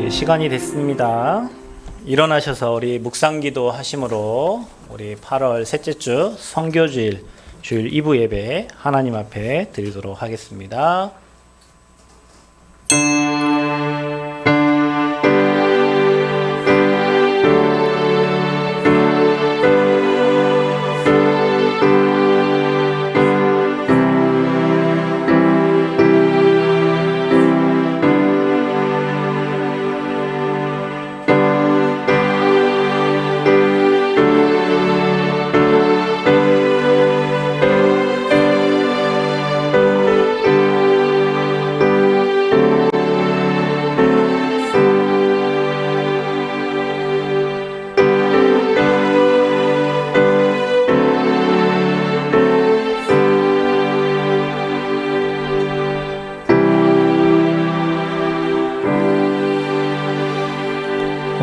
우리 시간이 됐습니다. 일어나셔서 우리 묵상기도 하심으로 우리 8월 셋째 주 선교주일 주일 2부 예배 하나님 앞에 드리도록 하겠습니다.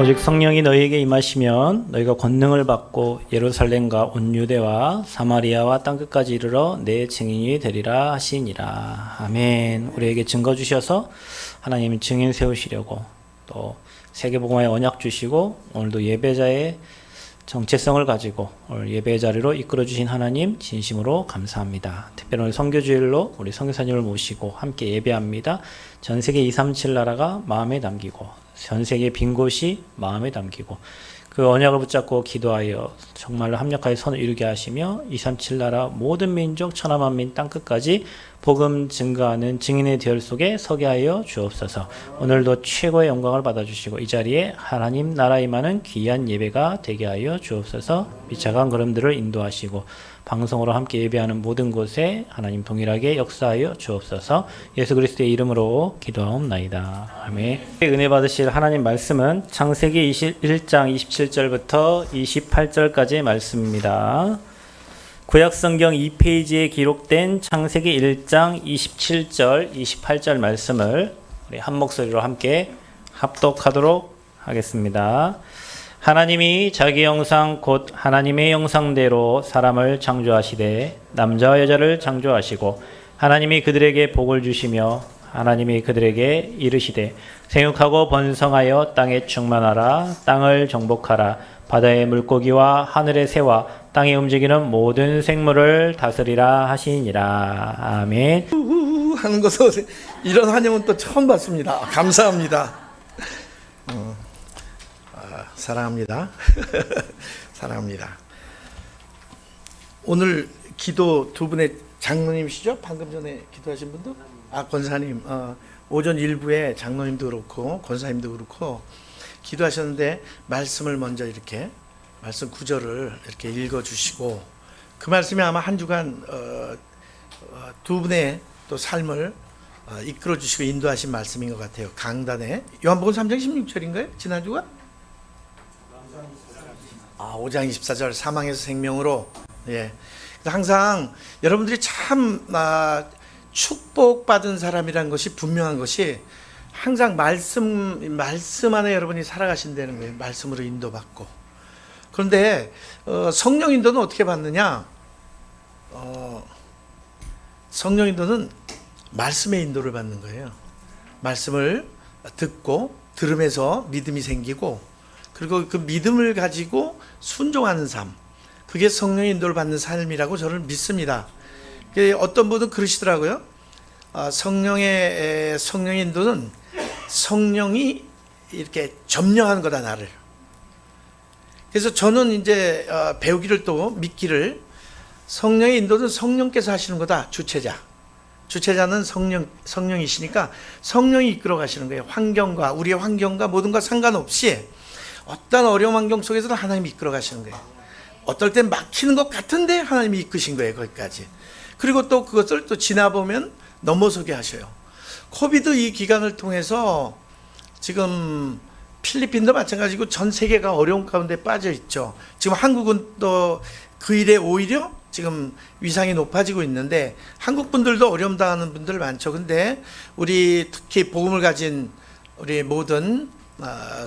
오직 성령이 너희에게 임하시면 너희가 권능을 받고 예루살렘과 온 유대와 사마리아와 땅끝까지 이르러 내 증인이 되리라 하시니라. 아멘. 우리에게 증거 주셔서 하나님 증인 세우시려고 또 세계복음화의 언약 주시고 오늘도 예배자의 정체성을 가지고 오늘 예배 자리로 이끌어 주신 하나님 진심으로 감사합니다. 특별히 오늘 선교주일로 우리 선교사님을 모시고 함께 예배합니다. 전 세계 237 나라가 마음에 담기고 전 세계 빈 곳이 마음에 담기고 그 언약을 붙잡고 기도하여 정말로 합력하여 선을 이루게 하시며 237 나라 모든 민족 천하만민 땅끝까지 복음 증거하는 증인의 대열 속에 서게 하여 주옵소서. 오늘도 최고의 영광을 받아주시고 이 자리에 하나님 나라 임하는 귀한 예배가 되게 하여 주옵소서. 미차간 걸음들을 인도하시고 방송으로 함께 예배하는 모든 곳에 하나님 동일하게 역사하여 주옵소서. 예수 그리스도의 이름으로 기도하옵나이다. 아멘. 은혜 받으실 하나님 말씀은 창세기 21장 27절부터 28절까지의 말씀입니다. 구약성경 2페이지에 기록된 창세기 1장 27절, 28절 말씀을 우리 한 목소리로 함께 합독하도록 하겠습니다. 하나님이 자기 형상 곧 하나님의 형상대로 사람을 창조하시되 남자와 여자를 창조하시고 하나님이 그들에게 복을 주시며 하나님이 그들에게 이르시되 생육하고 번성하여 땅에 충만하라. 땅을 정복하라. 바다의 물고기와 하늘의 새와 땅에 움직이는 모든 생물을 다스리라 하시니라. 아멘. 하는 것을 이런 환영은 또 처음 봤습니다. 감사합니다. 사랑합니다. 사랑합니다. 오늘 기도 두 분의 장로님이시죠? 방금 전에 기도하신 분도? 권사님. 오전 일부에 장로님도 그렇고 권사님도 그렇고 기도하셨는데 말씀을 먼저 이렇게 말씀 구절을 이렇게 읽어주시고 그 말씀이 아마 한 주간 두 분의 또 삶을 이끌어주시고 인도하신 말씀인 것 같아요. 강단에 요한복음 3장 16절인가요? 지난주가? 5장 24절 사망에서 생명으로. 예. 항상 여러분들이 참 축복받은 사람이라는 것이 분명한 것이 항상 말씀 안에 여러분이 살아가신다는 거예요. 말씀으로 인도받고. 그런데 성령 인도는 어떻게 받느냐? 성령 인도는 말씀의 인도를 받는 거예요. 말씀을 듣고 들으면서 믿음이 생기고 그리고 그 믿음을 가지고 순종하는 삶, 그게 성령의 인도를 받는 삶이라고 저는 믿습니다. 어떤 분은 그러시더라고요. 성령의 인도는 성령이 이렇게 점령하는 거다, 나를. 그래서 저는 이제 배우기를 또 믿기를 성령의 인도는 성령께서 하시는 거다, 주체자는 성령이시니까 성령이 이끌어 가시는 거예요. 우리의 환경과 모든과 상관없이 어떤 어려운 환경 속에서도 하나님이 이끌어 가시는 거예요. 어떨 땐 막히는 것 같은데 하나님이 이끄신 거예요, 거기까지. 그리고 또 그것을 또 지나보면 넘어서게 하셔요. 코비드 이 기간을 통해서 지금 필리핀도 마찬가지고 전 세계가 어려운 가운데 빠져 있죠. 지금 한국은 또 그 일에 오히려 지금 위상이 높아지고 있는데 한국 분들도 어려움 당하는 분들 많죠. 근데 우리 특히 복음을 가진 우리 모든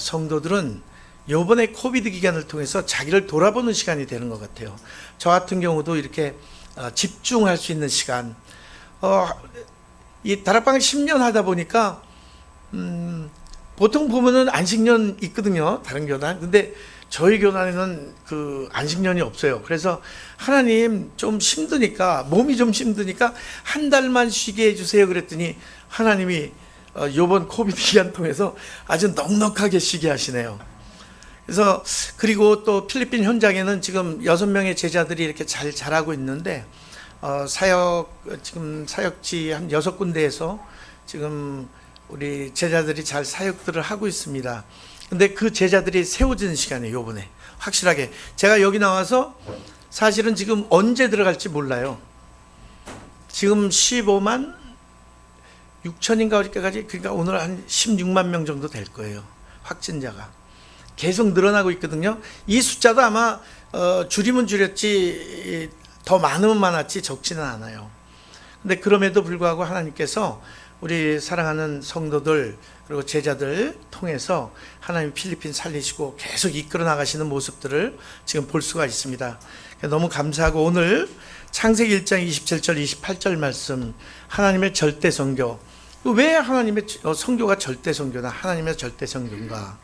성도들은 요번에 코비드 기간을 통해서 자기를 돌아보는 시간이 되는 것 같아요. 저 같은 경우도 이렇게 집중할 수 있는 시간, 이 다락방 10년 하다 보니까 보통 보면은 안식년 있거든요. 다른 교단. 근데 저희 교단에는 그 안식년이 없어요. 그래서 하나님 좀 힘드니까, 몸이 좀 힘드니까 한 달만 쉬게 해주세요. 그랬더니 하나님이 요번 코비드 기간 통해서 아주 넉넉하게 쉬게 하시네요. 그래서 그리고 또 필리핀 현장에는 지금 6명의 제자들이 이렇게 잘 자라고 있는데 지금 사역지 한 6군데에서 지금 우리 제자들이 잘 사역들을 하고 있습니다. 근데 그 제자들이 세워지는 시간이에요. 요번에 확실하게 제가 여기 나와서 사실은 지금 언제 들어갈지 몰라요. 지금 15만 6천인가 어저께까지, 그러니까 오늘 한 16만 명 정도 될 거예요. 확진자가 계속 늘어나고 있거든요. 이 숫자도 아마 줄이면 줄였지 더 많으면 많았지 적지는 않아요. 근데 그럼에도 불구하고 하나님께서 우리 사랑하는 성도들 그리고 제자들 통해서 하나님 필리핀 살리시고 계속 이끌어 나가시는 모습들을 지금 볼 수가 있습니다. 너무 감사하고, 오늘 창세기 1장 27절 28절 말씀, 하나님의 절대 선교. 왜 하나님의 선교가 절대 선교나 하나님의 절대 선교인가?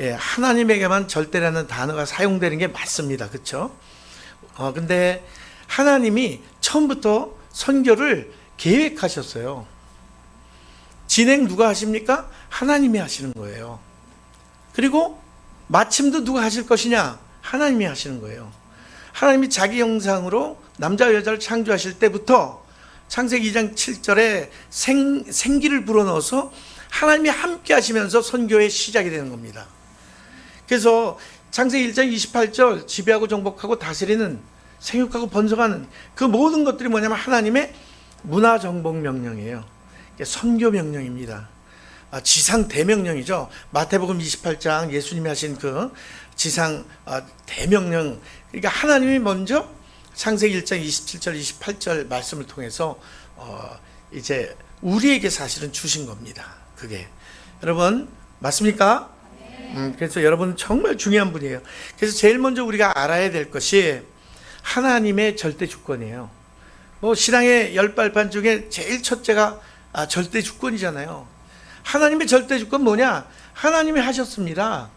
예, 하나님에게만 절대라는 단어가 사용되는 게 맞습니다. 그렇죠? 근데 하나님이 처음부터 선교를 계획하셨어요. 진행 누가 하십니까? 하나님이 하시는 거예요. 그리고 마침도 누가 하실 것이냐? 하나님이 하시는 거예요. 하나님이 자기 형상으로 남자와 여자를 창조하실 때부터 창세기 2장 7절에 생기를 불어넣어서 하나님이 함께 하시면서 선교의 시작이 되는 겁니다. 그래서 창세기 1장 28절 지배하고 정복하고 다스리는, 생육하고 번성하는 그 모든 것들이 뭐냐면 하나님의 문화 정복 명령이에요. 선교 명령입니다. 지상 대명령이죠. 마태복음 28장 예수님이 하신 그 지상 대명령. 그러니까 하나님이 먼저 창세기 1장 27절 28절 말씀을 통해서 이제 우리에게 사실은 주신 겁니다. 그게 여러분 맞습니까? 그래서 여러분은 정말 중요한 분이에요. 그래서 제일 먼저 우리가 알아야 될 것이 하나님의 절대 주권이에요. 신앙의 10발판 중에 제일 첫째가 절대 주권이잖아요. 하나님의 절대 주권 뭐냐? 하나님이 하셨습니다.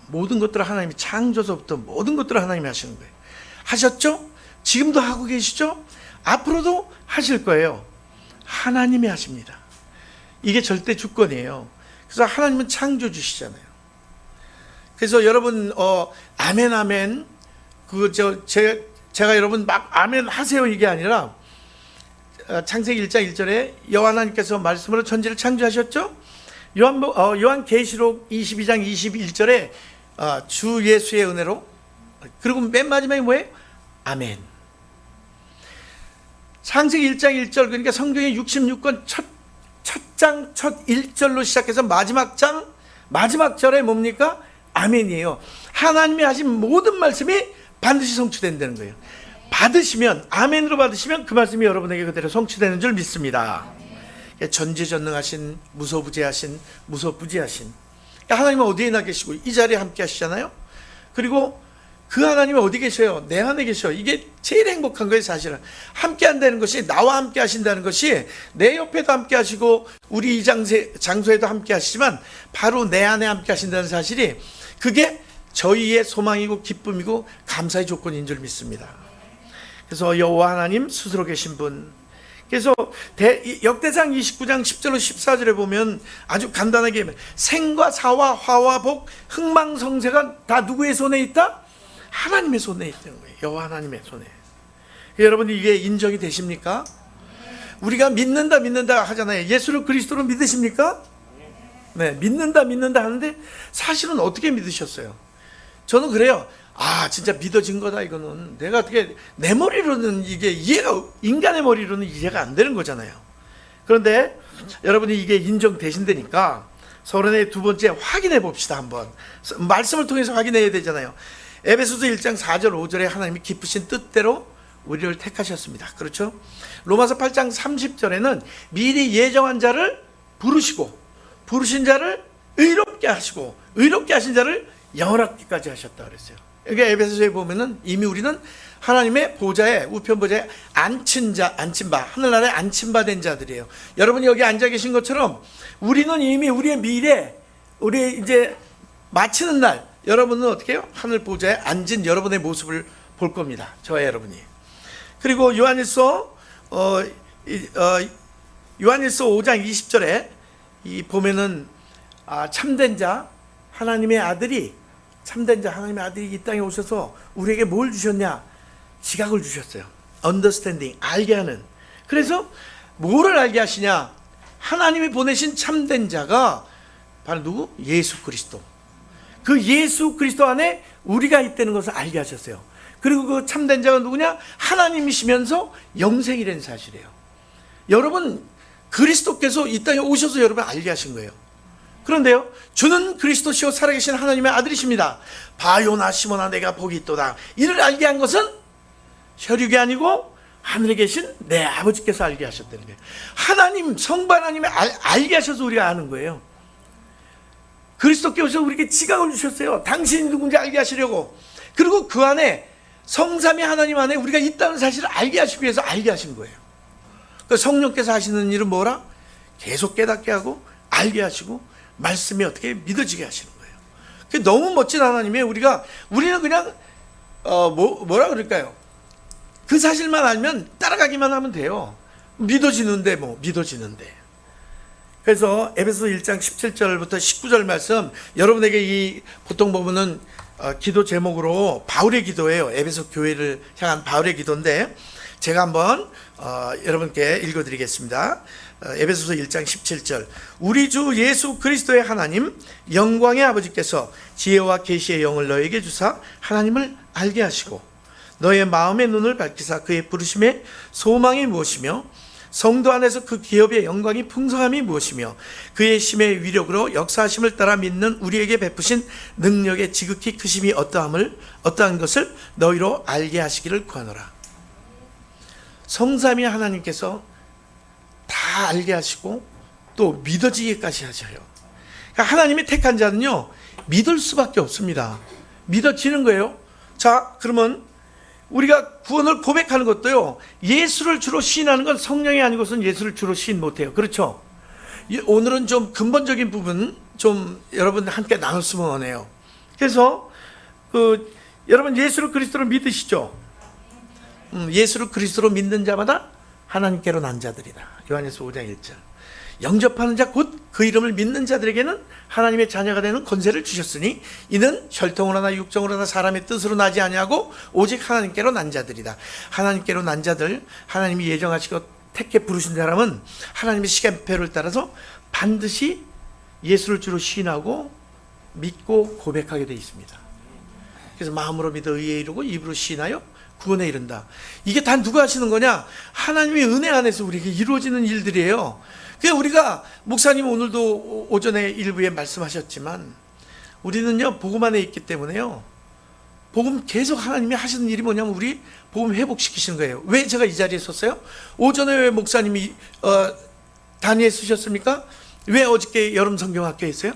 모든 것들을 하나님이, 창조서부터 모든 것들을 하나님이 하시는 거예요. 하셨죠? 지금도 하고 계시죠? 앞으로도 하실 거예요. 하나님이 하십니다. 이게 절대 주권이에요. 그래서 하나님은 창조주시잖아요. 그래서 여러분 아멘 아멘 제가 여러분 막 아멘 하세요 이게 아니라 창세기 1장 1절에 여호와 하나님께서 말씀으로 천지를 창조하셨죠? 요한계시록 22장 21절에 주 예수의 은혜로, 그리고 맨 마지막에 뭐예요? 아멘. 창세기 1장 1절, 그러니까 성경의 66권 첫 장 첫 1절로 시작해서 마지막 장 마지막 절에 뭡니까? 아멘이에요. 하나님이 하신 모든 말씀이 반드시 성취된다는 거예요. 받으시면, 아멘으로 받으시면 그 말씀이 여러분에게 그대로 성취되는 줄 믿습니다. 전지전능하신, 무소부재하신, 무소부지하신 하나님은 어디에나 계시고 이 자리에 함께 하시잖아요. 그리고 그 하나님은 어디 계셔요? 내 안에 계셔. 이게 제일 행복한 거예요. 사실은 함께 한다는 것이, 나와 함께 하신다는 것이 내 옆에도 함께 하시고 우리 이 장소에도 함께 하시지만 바로 내 안에 함께 하신다는 사실이, 그게 저희의 소망이고 기쁨이고 감사의 조건인 줄 믿습니다. 그래서 여호와 하나님 스스로 계신 분. 그래서 역대상 29장 10절로 14절에 보면 아주 간단하게 생과 사와 화와 복 흥망성쇠가 다 누구의 손에 있다? 하나님의 손에 있다는 거예요. 여호와 하나님의 손에. 여러분 이게 인정이 되십니까? 우리가 믿는다 하잖아요. 예수를 그리스도로 믿으십니까? 네, 믿는다 하는데 사실은 어떻게 믿으셨어요? 저는 그래요. 진짜 믿어진 거다 이거는. 내가 어떻게, 내 머리로는 이게 인간의 머리로는 이해가 안 되는 거잖아요. 그런데 여러분이 이게 인정되신다니까 서론의 두 번째 확인해 봅시다. 한번 말씀을 통해서 확인해야 되잖아요. 에베소서 1장 4절 5절에 하나님이 기쁘신 뜻대로 우리를 택하셨습니다. 그렇죠? 로마서 8장 30절에는 미리 예정한 자를 부르시고 부르신 자를 의롭게 하시고 의롭게 하신 자를 영원하기까지 하셨다 그랬어요. 그러니까 에베소서에 보면은 이미 우리는 하나님의 보좌에, 우편 보좌에 앉힌 바, 하늘나라에 앉힌 바 된 자들이에요. 여러분이 여기 앉아 계신 것처럼 우리는 이미 우리의 미래, 우리 이제 마치는 날, 여러분은 어떻게 해요? 하늘 보좌에 앉은 여러분의 모습을 볼 겁니다. 저와 여러분이. 그리고 요한일서 5장 20절에 보면은 참된 자, 하나님의 아들이, 참된 자, 하나님의 아들이 이 땅에 오셔서 우리에게 뭘 주셨냐? 지각을 주셨어요. understanding, 알게 하는. 그래서 뭐를 알게 하시냐? 하나님이 보내신 참된 자가 바로 누구? 예수 그리스도. 그 예수 그리스도 안에 우리가 있다는 것을 알게 하셨어요. 그리고 그 참된 자가 누구냐? 하나님이시면서 영생이라는 사실이에요. 여러분, 그리스도께서 이 땅에 오셔서 여러분 알게 하신 거예요. 그런데요, 주는 그리스도시요 살아계신 하나님의 아들이십니다. 바요나 시모나 내가 복이 있도다. 이를 알게 한 것은 혈육이 아니고 하늘에 계신 내 아버지께서 알게 하셨다는 거예요. 하나님, 성부 하나님이 알게 하셔서 우리가 아는 거예요. 그리스도께서 우리에게 지각을 주셨어요. 당신이 누군지 알게 하시려고. 그리고 그 안에 성삼위 하나님 안에 우리가 있다는 사실을 알게 하시기 위해서 알게 하신 거예요. 그 성령께서 하시는 일은 뭐라? 계속 깨닫게 하고 알게 하시고 말씀이 어떻게 믿어지게 하시는 거예요. 그게 너무 멋진 하나님이에요. 우리는 그냥 뭐라 그럴까요? 그 사실만 알면 따라가기만 하면 돼요. 믿어지는데 믿어지는데. 그래서 에베소 1장 17절부터 19절 말씀, 여러분에게 이 보통 보면은 기도 제목으로 바울의 기도예요. 에베소 교회를 향한 바울의 기도인데 제가 한번 여러분께 읽어드리겠습니다. 에베소서 1장 17절. 우리 주 예수 그리스도의 하나님 영광의 아버지께서 지혜와 계시의 영을 너에게 주사 하나님을 알게 하시고 너의 마음의 눈을 밝히사 그의 부르심의 소망이 무엇이며 성도 안에서 그 기업의 영광이 풍성함이 무엇이며 그의 심의 위력으로 역사하심을 따라 믿는 우리에게 베푸신 능력의 지극히 크심이 어떠한 것을 너희로 알게 하시기를 구하노라. 성삼위 하나님께서 다 알게 하시고 또 믿어지기까지 하셔요. 그러니까 하나님이 택한 자는요, 믿을 수밖에 없습니다. 믿어지는 거예요. 자, 그러면 우리가 구원을 고백하는 것도요, 예수를 주로 시인하는 건 성령이 아니고선 예수를 주로 시인 못해요. 그렇죠? 오늘은 좀 근본적인 부분 좀 여러분 함께 나눴으면 하네요. 그래서 여러분 예수를 그리스도로 믿으시죠? 예수를 그리스도로 믿는 자마다 하나님께로 난 자들이다. 요한일서 5장 1절. 영접하는 자 곧 그 이름을 믿는 자들에게는 하나님의 자녀가 되는 권세를 주셨으니 이는 혈통으로 나 육정으로 나 사람의 뜻으로 나지 아니하고 오직 하나님께로 난 자들이다. 하나님께로 난 자들, 하나님이 예정하시고 택해 부르신 사람은 하나님의 시간표를 따라서 반드시 예수를 주로 시인하고 믿고 고백하게 되어 있습니다. 그래서 마음으로 믿어 의에 이르고 입으로 시인하여 구원에 이른다. 이게 다 누가 하시는 거냐? 하나님의 은혜 안에서 우리에게 이루어지는 일들이에요. 그래서 우리가 목사님 오늘도 오전에 일부에 말씀하셨지만 우리는요 복음 안에 있기 때문에요, 복음 계속 하나님이 하시는 일이 뭐냐면 우리 복음 회복시키시는 거예요. 왜 제가 이 자리에 섰어요? 오전에 왜 목사님이 단위에 쓰셨습니까? 왜 어저께 여름 성경학교에 있어요?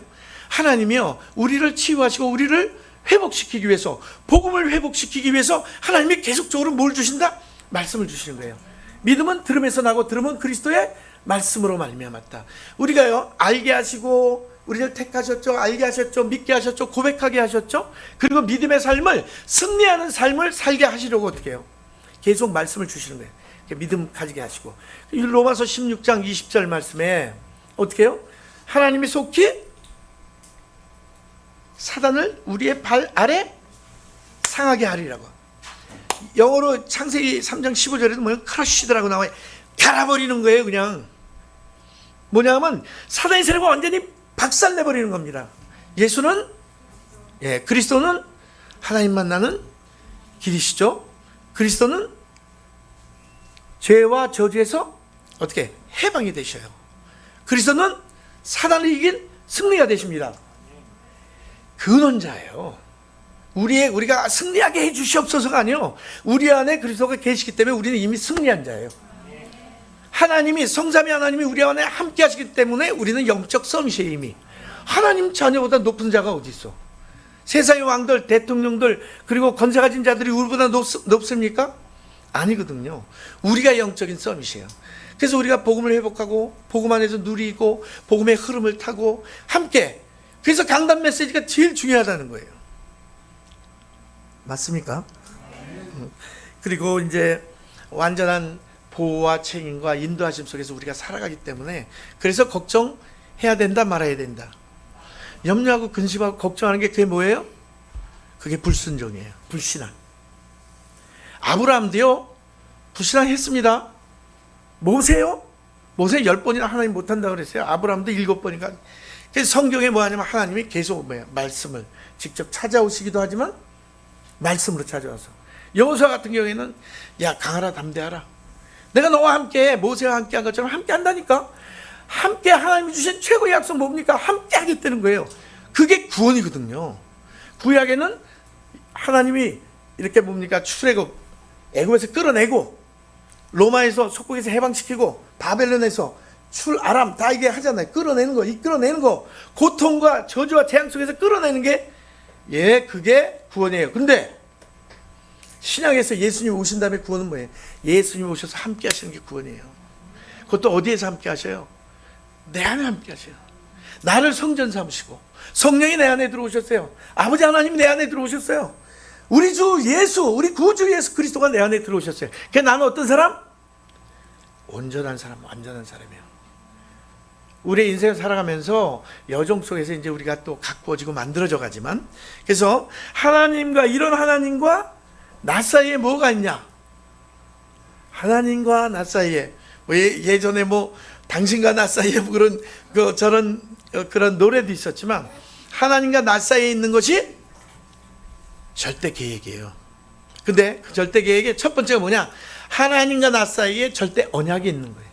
하나님이요 우리를 치유하시고 우리를 회복시키기 위해서, 복음을 회복시키기 위해서 하나님이 계속적으로 뭘 주신다? 말씀을 주시는 거예요. 믿음은 들음에서 나고 들음은 그리스도의 말씀으로 말미암았다. 우리가요 알게 하시고 우리를 택하셨죠, 알게 하셨죠, 믿게 하셨죠, 고백하게 하셨죠. 그리고 믿음의 삶을 승리하는 삶을 살게 하시려고 어떻게 해요? 계속 말씀을 주시는 거예요. 믿음 가지게 하시고. 로마서 16장 20절 말씀에 어떻게 해요? 하나님이 속히 사단을 우리의 발 아래 상하게 하리라고. 영어로 창세기 3장 15절에도 뭐예요? 크러쉬드라고 나와요. 갈아버리는 거예요. 그냥 뭐냐면 사단의 세력을 완전히 박살내버리는 겁니다. 예수는 그리스도는 하나님 만나는 길이시죠. 그리스도는 죄와 저주에서 어떻게 해방이 되셔요. 그리스도는 사단을 이긴 승리가 되십니다. 근원자예요. 우리가 승리하게 해주시옵소서가 아니요, 우리 안에 그리스도가 계시기 때문에 우리는 이미 승리한 자예요. 하나님이, 성삼위 하나님이 우리 안에 함께 하시기 때문에 우리는 영적 성시에 이미, 하나님 자녀보다 높은 자가 어디 있어? 세상의 왕들, 대통령들, 그리고 권세 가진 자들이 우리보다 높습니까? 아니거든요. 우리가 영적인 서밋이에요. 그래서 우리가 복음을 회복하고 복음 안에서 누리고 복음의 흐름을 타고 함께, 그래서 강단 메시지가 제일 중요하다는 거예요. 맞습니까? 그리고 이제 완전한 보호와 책임과 인도하심 속에서 우리가 살아가기 때문에, 그래서 걱정해야 된다 말아야 된다. 염려하고 근심하고 걱정하는 게 그게 뭐예요? 그게 불순종이에요. 불신앙. 아브라함도요 불신앙했습니다. 모세요? 모세 10번이나 하나님 못한다고 그랬어요. 아브라함도 7번인가. 그래서 성경에 뭐 하냐면 하나님이 계속 말씀을 직접 찾아오시기도 하지만 말씀으로 찾아와서, 여호수아 같은 경우에는 야 강하라 담대하라, 내가 너와 함께 모세와 함께 한 것처럼 함께 한다니까. 함께 하나님이 주신 최고의 약속 뭡니까? 함께 하겠다는 거예요. 그게 구원이거든요. 구약에는 하나님이 이렇게 뭡니까? 출애굽, 애굽에서 끌어내고, 로마에서 속국에서 해방시키고, 바벨론에서 아람 다 이게 하잖아요. 끌어내는 거, 이끌어내는 거, 고통과 저주와 재앙 속에서 끌어내는 게, 그게 구원이에요. 근데 신약에서 예수님 오신 다음에 구원은 뭐예요? 예수님 오셔서 함께 하시는 게 구원이에요. 그것도 어디에서 함께 하셔요? 내 안에 함께 하셔요. 나를 성전 삼으시고 성령이 내 안에 들어오셨어요. 아버지 하나님이 내 안에 들어오셨어요. 우리 주 예수, 우리 구주 예수 그리스도가 내 안에 들어오셨어요. 그래서 나는 어떤 사람? 온전한 사람, 완전한 사람이에요. 우리의 인생을 살아가면서 여정 속에서 이제 우리가 또 가꾸어지고 만들어져 가지만, 그래서 하나님과, 이런 하나님과 나 사이에 뭐가 있냐? 하나님과 나 사이에 예전에 뭐 당신과 나 사이에 뭐 그런 노래도 있었지만, 하나님과 나 사이에 있는 것이 절대 계획이에요. 근데 그 절대 계획의 첫 번째가 뭐냐? 하나님과 나 사이에 절대 언약이 있는 거예요.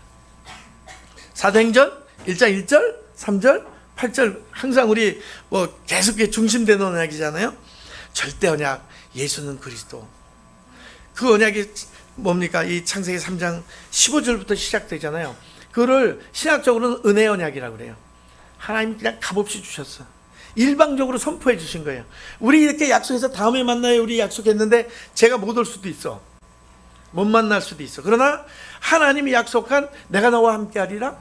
사도행전 1장 1절, 3절, 8절 항상 우리 뭐 계속 중심되는 언약이잖아요. 절대 언약, 예수는 그리스도. 그 언약이 뭡니까? 이 창세기 3장 15절부터 시작되잖아요. 그거를 신학적으로는 은혜 언약이라고 그래요. 하나님 그냥 값없이 주셨어. 일방적으로 선포해 주신 거예요. 우리 이렇게 약속해서 다음에 만나요, 우리 약속했는데 제가 못 올 수도 있어. 못 만날 수도 있어. 그러나 하나님이 약속한 내가 너와 함께 하리라,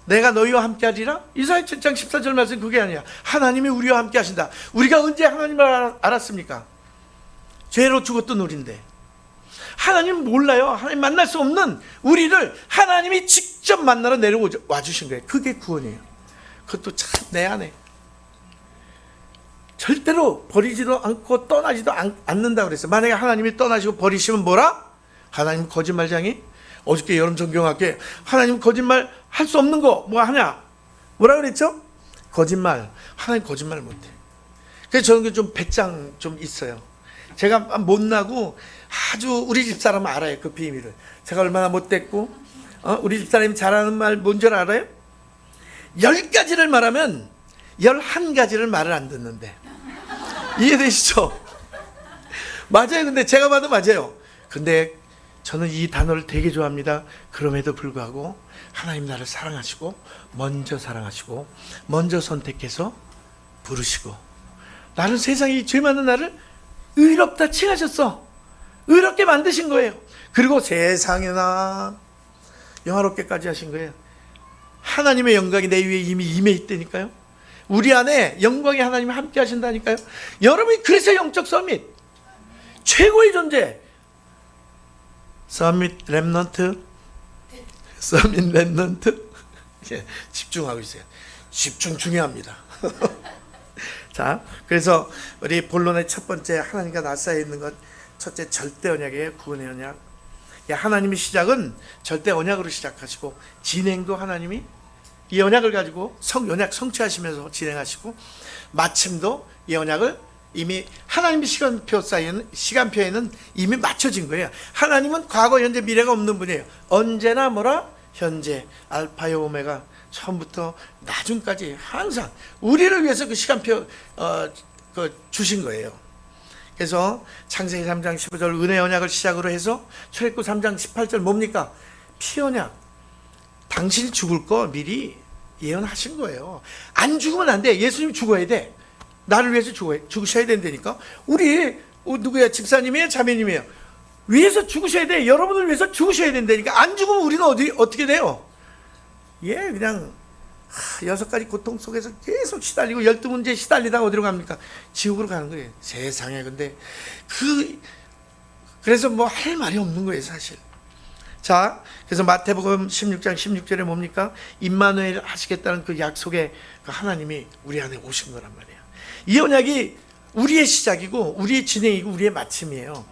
내가 너희와 함께 하리라, 이사야 7장 14절 말씀 그게 아니야. 하나님이 우리와 함께 하신다. 우리가 언제 하나님을 알았습니까? 죄로 죽었던 우리인데. 하나님 몰라요. 하나님 만날 수 없는 우리를 하나님이 직접 만나러 내려와 주신 거예요. 그게 구원이에요. 그것도 참 내 안에 절대로 버리지도 않고 떠나지도 않는다고 그랬어요. 만약에 하나님이 떠나시고 버리시면 뭐라? 하나님 거짓말장이? 어저께 여름 전경학교에 하나님 거짓말 할 수 없는 거 뭐 하냐? 뭐라 그랬죠? 거짓말. 하나님 거짓말 못해. 그래서 저는 좀 배짱 좀 있어요. 제가 못나고 아주 우리 집사람은 알아요. 그 비밀을. 제가 얼마나 못됐고, 우리 집사람이 잘하는 말 뭔 줄 알아요? 10가지를 말하면 11가지를 말을 안 듣는데. 이해되시죠? 맞아요. 근데 제가 봐도 맞아요. 근데 저는 이 단어를 되게 좋아합니다. 그럼에도 불구하고 하나님 나를 사랑하시고 먼저 사랑하시고 먼저 선택해서 부르시고, 나는 세상에 이 죄 많은 나를 의롭다 칭하셨어. 의롭게 만드신 거예요. 그리고 세상에나 영화롭게까지 하신 거예요. 하나님의 영광이 내 위에 이미 임해 있다니까요. 우리 안에 영광의 하나님이 함께 하신다니까요. 여러분이 그래서 영적 서밋, 최고의 존재, 서밋 렘넌트, 서밋 렘넌트. 집중하고 있어요. 집중 중요합니다. 자, 그래서 우리 본론의 첫 번째, 하나님과 나 사이에 있는 것, 첫째 절대 언약이에요. 구원의 언약. 하나님의 시작은 절대 언약으로 시작하시고, 진행도 하나님이 이 언약을 가지고 언약 성취하시면서 진행하시고, 마침도 이 언약을 이미 하나님의 시간표에는 이미 맞춰진 거예요. 하나님은 과거, 현재, 미래가 없는 분이에요. 언제나 뭐라? 현재, 알파요 오메가, 처음부터 나중까지 항상 우리를 위해서 그 시간표 주신 거예요. 그래서 창세기 3장 15절 은혜 언약을 시작으로 해서 출애굽 3장 18절 뭡니까? 피 언약. 당신이 죽을 거 미리 예언하신 거예요. 안 죽으면 안 돼. 예수님이 죽어야 돼. 나를 위해서 죽으셔야 된다니까. 우리 누구야? 집사님이에요? 자매님이에요? 위해서 죽으셔야 돼. 여러분을 위해서 죽으셔야 된다니까. 안 죽으면 우리는 어떻게 돼요? 그냥 6가지 고통 속에서 계속 시달리고 12문제에 시달리다가 어디로 갑니까? 지옥으로 가는 거예요. 세상에. 근데 그래서 뭐 할 말이 없는 거예요, 사실. 자, 그래서 마태복음 16장 16절에 뭡니까? 임마누엘 하시겠다는 그 약속에 그 하나님이 우리 안에 오신 거란 말이에요. 이 언약이 우리의 시작이고 우리의 진행이고 우리의 마침이에요.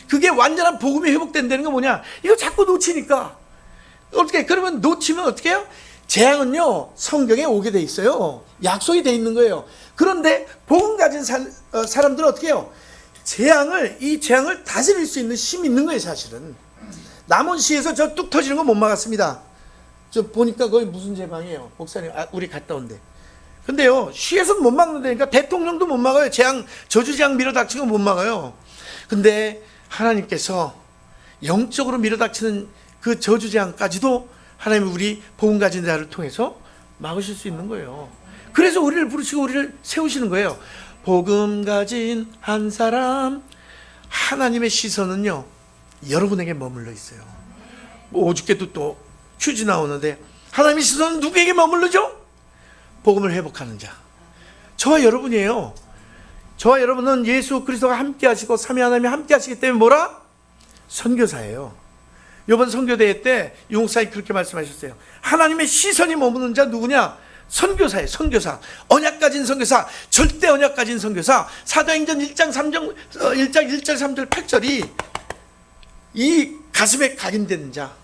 그게 완전한 복음이 회복된다는 건 뭐냐? 이거 자꾸 놓치니까. 어떻게, 그러면 놓치면 어떻게 해요? 재앙은요, 성경에 오게 돼 있어요. 약속이 돼 있는 거예요. 그런데 복음 가진 사람들은 어떻게 해요? 이 재앙을 다스릴 수 있는 힘이 있는 거예요, 사실은. 남원시에서 저 뚝 터지는 거 못 막았습니다. 저 보니까 거기 무슨 재방이에요. 목사님, 우리 갔다 온대. 근데요, 시에서는 못 막는다니까. 대통령도 못 막아요. 저주재앙 밀어닥치는 거 못 막아요. 근데 하나님께서 영적으로 밀어닥치는 그 저주재앙까지도 하나님이 우리 복음 가진 자를 통해서 막으실 수 있는 거예요. 그래서 우리를 부르시고 우리를 세우시는 거예요. 복음 가진 한 사람. 하나님의 시선은요, 여러분에게 머물러 있어요. 뭐 어저께도 또 퀴즈 나오는데 하나님의 시선은 누구에게 머물르죠? 복음을 회복하는 자. 저와 여러분이에요. 저와 여러분은 예수 그리스도가 함께 하시고 삼위 하나님이 함께 하시기 때문에 뭐라? 선교사예요. 이번 선교대회 때 유목사님 그렇게 말씀하셨어요. 하나님의 시선이 머무는 자 누구냐? 선교사예요. 선교사. 언약 가진 선교사. 절대 언약 가진 선교사. 사도행전 1장 1절 3절 8절이 이 가슴에 각인되는 자.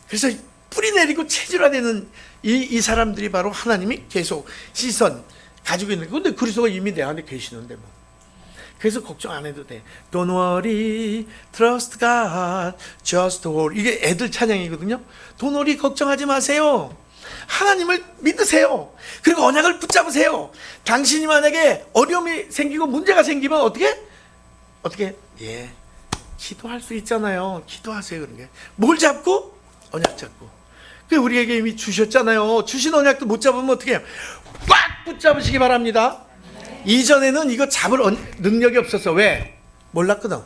그래서 뿌리 내리고 체질화되는 이 사람들이 바로 하나님이 계속 시선 가지고 있는 거예요. 근데 그리스도가 이미 내 안에 계시는데 뭐. 그래서 걱정 안 해도 돼. Don't worry, trust God, just hold. 이게 애들 찬양이거든요. Don't worry, 걱정하지 마세요. 하나님을 믿으세요. 그리고 언약을 붙잡으세요. 당신이 만약에 어려움이 생기고 문제가 생기면 어떻게? 기도할 수 있잖아요. 기도하세요. 그런 게. 뭘 잡고? 언약 잡고. 그 우리에게 이미 주셨잖아요. 주신 언약도 못 잡으면 어떻게 해요? 꽉 붙잡으시기 바랍니다. 이전에는 이거 잡을 능력이 없었어. 왜? 몰랐거든.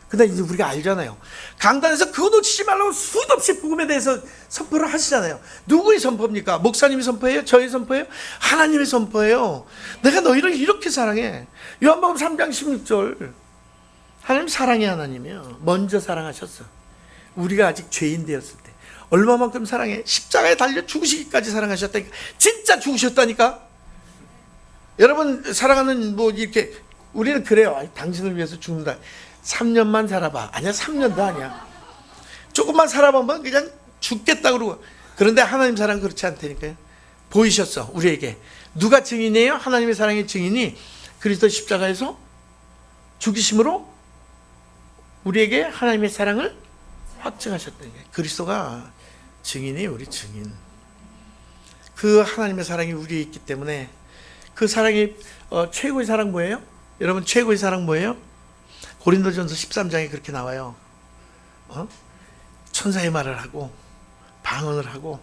근데 이제 우리가 알잖아요. 강단에서 그거 놓치지 말라고 수도 없이 복음에 대해서 선포를 하시잖아요. 누구의 선포입니까? 목사님이 선포해요? 저의 선포예요? 하나님의 선포예요. 내가 너희를 이렇게 사랑해. 요한복음 3장 16절. 하나님 사랑의 하나님이에요. 먼저 사랑하셨어. 우리가 아직 죄인 되었을 때 얼마만큼 사랑해? 십자가에 달려 죽으시기까지 사랑하셨다니까. 진짜 죽으셨다니까. 여러분 사랑하는 뭐 이렇게 우리는 그래요. 당신을 위해서 죽는다. 3년만 살아봐. 아니야, 3년도 아니야. 조금만 살아보면 그냥 죽겠다 그러고. 그런데 하나님 사랑 그렇지 않다니까요. 보이셨어, 우리에게. 누가 증인이에요? 하나님의 사랑의 증인이 그리스도 십자가에서 죽이심으로 우리에게 하나님의 사랑을 확증하셨다니까요. 그리스도가 증인이에요, 우리 증인. 그 하나님의 사랑이 우리에 있기 때문에 그 사랑이 최고의 사랑 뭐예요? 여러분 최고의 사랑 뭐예요? 고린도전서 13장에 그렇게 나와요. 천사의 말을 하고 방언을 하고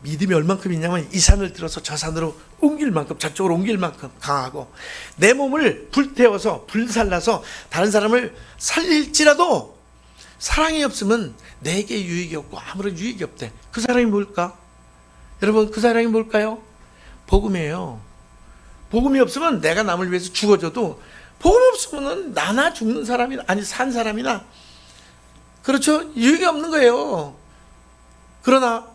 믿음이 얼만큼 있냐면 이 산을 들어서 저 산으로 옮길 만큼, 저쪽으로 옮길 만큼 강하고 내 몸을 불태워서 불살라서 다른 사람을 살릴지라도 사랑이 없으면 내게 유익이 없고 아무런 유익이 없대. 그 사랑이 뭘까? 여러분 그 사랑이 뭘까요? 복음이에요. 복음이 없으면 내가 남을 위해서 죽어줘도 복음 없으면 나나 죽는 사람이나 아니 산 사람이나 그렇죠? 유익이 없는 거예요. 그러나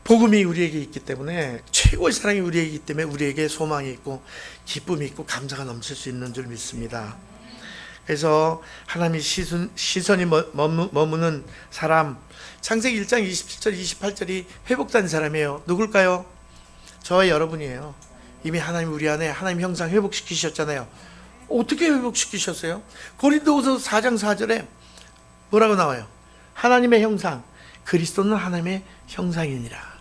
복음이 우리에게 있기 때문에 최고의 사랑이 우리에게 있기 때문에 우리에게 소망이 있고 기쁨이 있고 감사가 넘칠 수 있는 줄 믿습니다. 그래서 하나님의 시선이 머무는 사람, 창세기 1장 27절 28절이 회복된 사람이에요. 누굴까요? 저와 여러분이에요. 이미 하나님 우리 안에 하나님 형상 회복시키셨잖아요. 어떻게 회복시키셨어요? 고린도후서 4장 4절에 뭐라고 나와요? 하나님의 형상, 그리스도는 하나님의 형상이니라.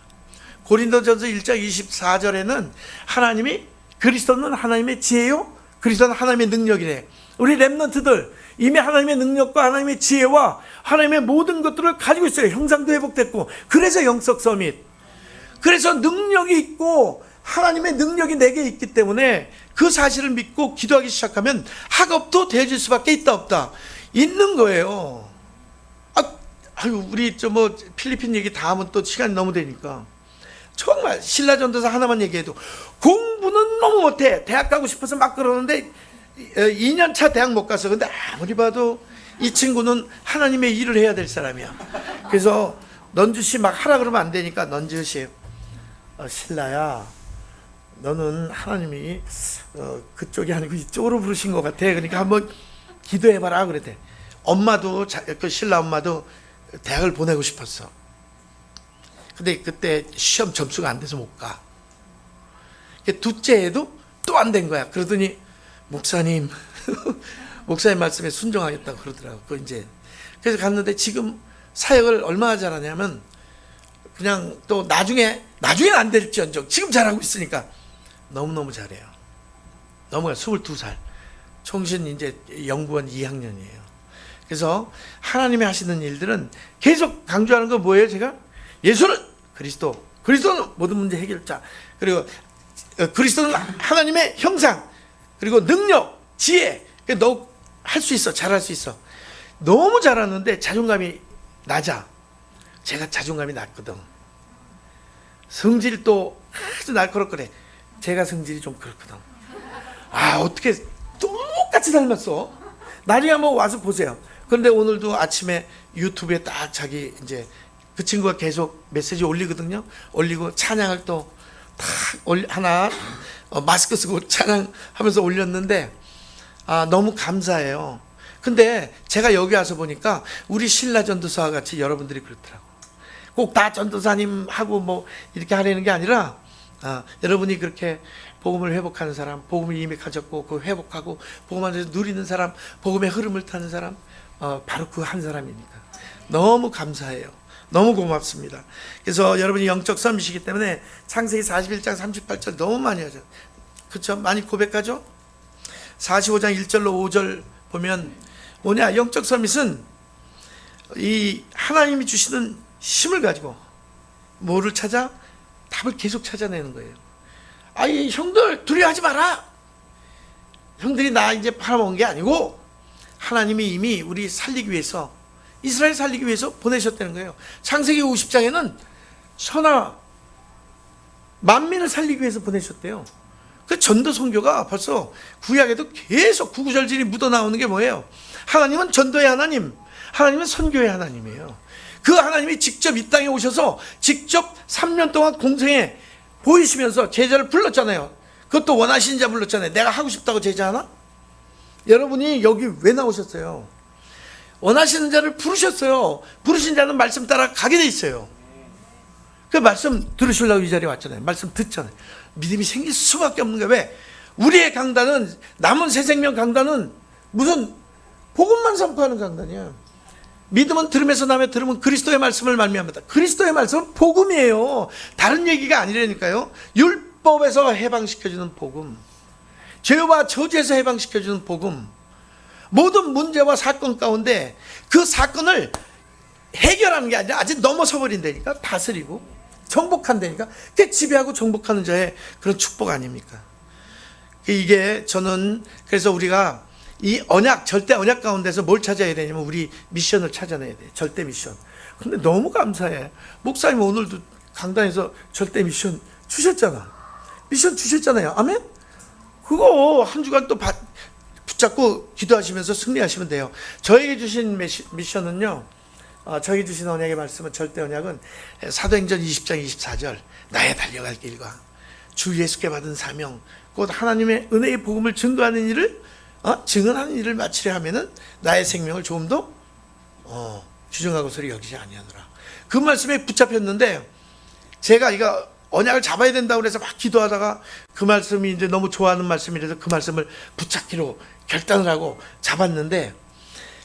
고린도전서 1장 24절에는 하나님이 그리스도는 하나님의 지혜요, 그리스도는 하나님의 능력이래. 우리 렘넌트들 이미 하나님의 능력과 하나님의 지혜와 하나님의 모든 것들을 가지고 있어요. 형상도 회복됐고. 그래서 영적 서밋, 그래서 능력이 있고 하나님의 능력이 내게 있기 때문에 그 사실을 믿고 기도하기 시작하면 학업도 되어질 수밖에 있다 없다 있는 거예요. 아유 우리 뭐 필리핀 얘기 다 하면 또 시간이 너무 되니까 정말 신라전도사 하나만 얘기해도 공부는 너무 못해. 대학 가고 싶어서 막 그러는데 2년차 대학 못 가서. 근데 아무리 봐도 이 친구는 하나님의 일을 해야 될 사람이야. 그래서 넌주시 막 하라 그러면 안 되니까 넌주시 신라야 너는 하나님이 그쪽이 아니고 이쪽으로 부르신 것 같아. 그러니까 한번 기도해봐라 그랬대. 엄마도 그 신라 엄마도 대학을 보내고 싶었어. 근데 그때 시험 점수가 안 돼서 못 가. 둘째 애도 또 안 된 거야. 그러더니 목사님 목사님 말씀에 순종하겠다고 그러더라고. 그래서 갔는데 지금 사역을 얼마나 잘하냐면 그냥 또 나중에는 안 될지언정 지금 잘하고 있으니까 너무너무 잘해요. 너무 22살. 총신 이제 연구원 2학년이에요. 그래서 하나님이 하시는 일들은 계속 강조하는 건 뭐예요? 제가 예수는 그리스도는 모든 문제 해결자. 그리고 그리스도는 하나님의 형상. 그리고 능력, 지혜. 너 할 수 있어. 잘할 수 있어. 너무 잘하는데 자존감이 낮아. 제가 자존감이 낮거든. 성질도 아주 날카롭거래. 제가 성질이 좀 그렇거든. 어떻게 똑같이 닮았어. 나중에 한번 와서 보세요. 그런데 오늘도 아침에 유튜브에 딱 자기 이제 그 친구가 계속 메시지 올리거든요. 올리고 찬양을 또 딱 하나 마스크 쓰고 찬양하면서 올렸는데 너무 감사해요. 근데 제가 여기 와서 보니까 우리 신라 전도사와 같이 여러분들이 그렇더라고. 꼭 다 전도사님 하고 뭐 이렇게 하려는 게 아니라 여러분이 그렇게 복음을 회복하는 사람, 복음을 이미 가졌고 그 회복하고 복음 안에서 누리는 사람, 복음의 흐름을 타는 사람, 바로 그 한 사람이니까 너무 감사해요. 너무 고맙습니다. 그래서 여러분이 영적 썸이시기 때문에 창세기 41장 38절 너무 많이 하죠. 그렇죠? 많이 고백하죠? 45장 1절로 5절 보면 뭐냐? 영적 서밋은 이 하나님이 주시는 힘을 가지고 뭐를 찾아? 답을 계속 찾아내는 거예요. 형들 두려워하지 마라. 형들이 나 이제 팔아먹은 게 아니고 하나님이 이미 우리 살리기 위해서, 이스라엘 살리기 위해서 보내셨다는 거예요. 창세기 50장에는 선하 만민을 살리기 위해서 보내셨대요. 그 전도 선교가 벌써 구약에도 계속 구구절절이 묻어나오는 게 뭐예요? 하나님은 전도의 하나님, 하나님은 선교의 하나님이에요. 그 하나님이 직접 이 땅에 오셔서 직접 3년 동안 공생에 보이시면서 제자를 불렀잖아요. 그것도 원하시는 자 불렀잖아요. 내가 하고 싶다고 제자 하나? 여러분이 여기 왜 나오셨어요? 원하시는 자를 부르셨어요. 부르신 자는 말씀 따라 가게 돼 있어요. 그 말씀 들으시려고 이 자리에 왔잖아요. 말씀 듣잖아요. 믿음이 생길 수밖에 없는 거예요. 왜? 우리의 강단은, 남은 새 생명 강단은 무슨 복음만 선포하는 강단이야. 믿음은 들음에서 나며 들음은 그리스도의 말씀을 말미암다. 그리스도의 말씀은 복음이에요. 다른 얘기가 아니라니까요. 율법에서 해방시켜주는 복음, 죄와 저주에서 해방시켜주는 복음, 모든 문제와 사건 가운데 그 사건을 해결하는 게 아니라 아직 넘어서 버린다니까. 다스리고 정복한다니까. 그게 지배하고 정복하는 자의 그런 축복 아닙니까? 이게 저는 그래서 우리가 이 언약, 절대 언약 가운데서 뭘 찾아야 되냐면 우리 미션을 찾아내야 돼. 절대 미션. 근데 너무 감사해. 목사님 오늘도 강단에서 절대 미션 주셨잖아. 미션 주셨잖아요. 아멘? 그거 한 주간 또 붙잡고 기도하시면서 승리하시면 돼요. 저에게 주신 미션은요, 저에게 주신 언약의 말씀은, 절대 언약은 사도행전 20장 24절 나의 달려갈 길과 주 예수께 받은 사명, 곧 하나님의 은혜의 복음을 증거하는 일을 증언하는 일을 마치려 하면은 나의 생명을 조금 더 주정하고 소리 여기지 아니하노라. 그 말씀에 붙잡혔는데, 제가 이거 언약을 잡아야 된다고 그래서 막 기도하다가 그 말씀이 이제 너무 좋아하는 말씀이라서 그 말씀을 붙잡기로 결단을 하고 잡았는데,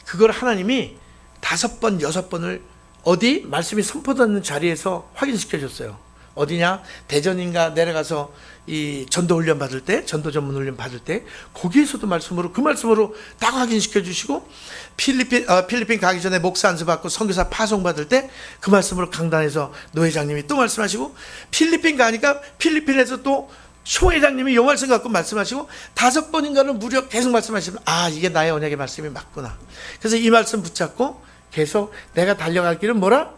그걸 하나님이 5번, 6번을 어디 말씀이 선포되는 자리에서 확인시켜 줬어요. 어디냐? 대전인가 내려가서 이 전도 훈련 받을 때, 전도 전문 훈련 받을 때 거기에서도 그 말씀으로 딱 확인시켜 주시고, 필리핀 가기 전에 목사 안수 받고 선교사 파송 받을 때 그 말씀으로 강단에서 노 회장님이 또 말씀하시고, 필리핀 가니까 필리핀에서 또 쇼 회장님이 요 말씀 갖고 말씀하시고, 5번인가를 무려 계속 말씀하시면, 아, 이게 나의 언약의 말씀이 맞구나. 그래서 이 말씀 붙잡고 계속 내가 달려갈 길은 뭐라?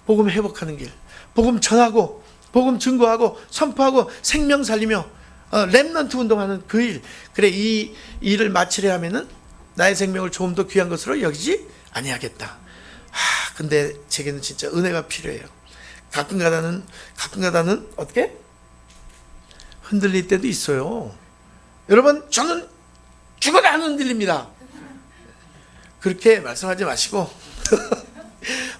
복음 회복하는 길, 복음 전하고 복음 증거하고 선포하고 생명 살리며 렘넌트 운동하는 그 일. 그래, 이 일을 마치려 하면은 나의 생명을 조금 더 귀한 것으로 여기지 아니하겠다. 근데 제게는 진짜 은혜가 필요해요. 가끔가다는 어떻게 흔들릴 때도 있어요. 여러분, 저는 죽어도 안 흔들립니다. 그렇게 말씀하지 마시고